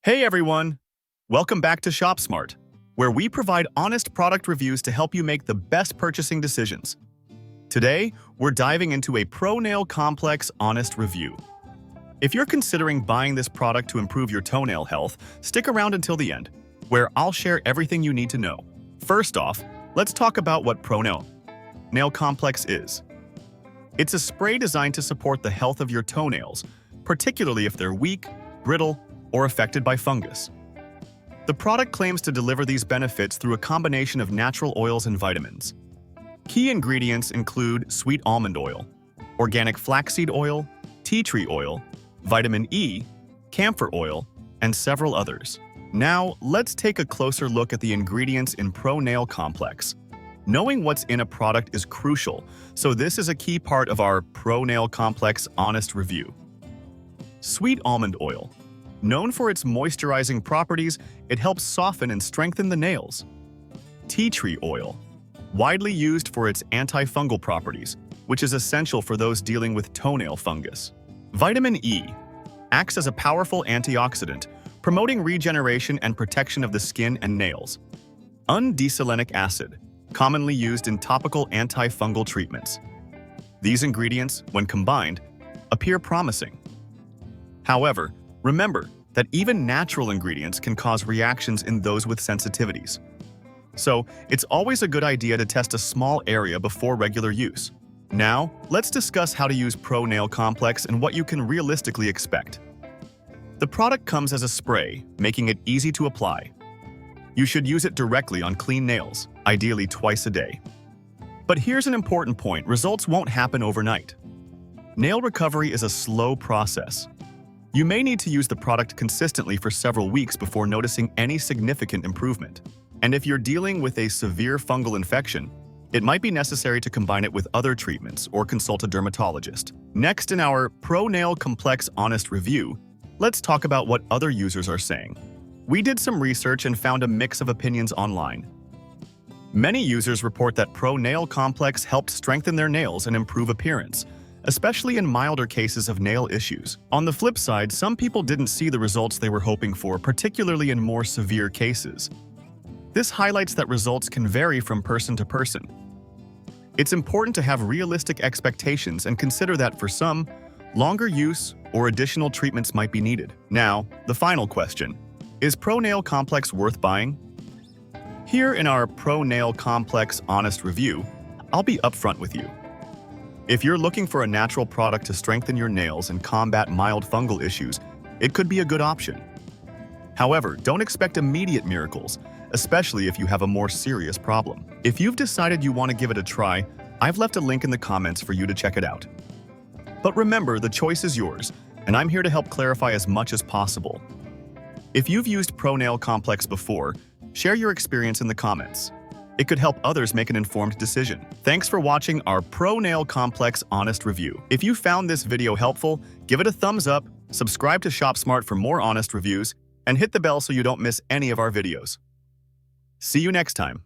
Hey everyone! Welcome back to ShopSmart, where we provide honest product reviews to help you make the best purchasing decisions. Today, we're diving into a ProNail Complex Honest review. If you're considering buying this product to improve your toenail health, stick around until the end, where I'll share everything you need to know. First off, let's talk about what ProNail Complex is. It's a spray designed to support the health of your toenails, particularly if they're weak, brittle, or affected by fungus. The product claims to deliver these benefits through a combination of natural oils and vitamins. Key ingredients include sweet almond oil, organic flaxseed oil, tea tree oil, vitamin E, camphor oil, and several others. Now, let's take a closer look at the ingredients in ProNail Complex. Knowing what's in a product is crucial, so this is a key part of our ProNail Complex Honest review. Sweet almond oil. Known for its moisturizing properties, it helps soften and strengthen the nails. Tea tree oil. Widely used for its antifungal properties, which is essential for those dealing with toenail fungus. Vitamin E acts as a powerful antioxidant, promoting regeneration and protection of the skin and nails. Undesolenic acid, commonly used in topical antifungal treatments. These ingredients, when combined, appear promising. However, remember that even natural ingredients can cause reactions in those with sensitivities. So, it's always a good idea to test a small area before regular use. Now, let's discuss how to use ProNail Complex and what you can realistically expect. The product comes as a spray, making it easy to apply. You should use it directly on clean nails, ideally twice a day. But here's an important point: results won't happen overnight. Nail recovery is a slow process. You may need to use the product consistently for several weeks before noticing any significant improvement. And if you're dealing with a severe fungal infection, it might be necessary to combine it with other treatments or consult a dermatologist. Next, in our ProNail Complex Honest review, let's talk about what other users are saying. We did some research and found a mix of opinions online. Many users report that ProNail Complex helped strengthen their nails and improve appearance, especially in milder cases of nail issues. On the flip side, some people didn't see the results they were hoping for, particularly in more severe cases. This highlights that results can vary from person to person. It's important to have realistic expectations and consider that for some, longer use or additional treatments might be needed. Now, the final question: is ProNail Complex worth buying? Here in our ProNail Complex Honest review, I'll be upfront with you. If you're looking for a natural product to strengthen your nails and combat mild fungal issues, it could be a good option. However, don't expect immediate miracles, especially if you have a more serious problem. If you've decided you want to give it a try, I've left a link in the comments for you to check it out. But remember, the choice is yours, and I'm here to help clarify as much as possible. If you've used ProNail Complex before, share your experience in the comments. It could help others make an informed decision. Thanks for watching our ProNail Complex Honest review. If you found this video helpful, give it a thumbs up, subscribe to ShopSmart for more honest reviews, and hit the bell so you don't miss any of our videos. See you next time.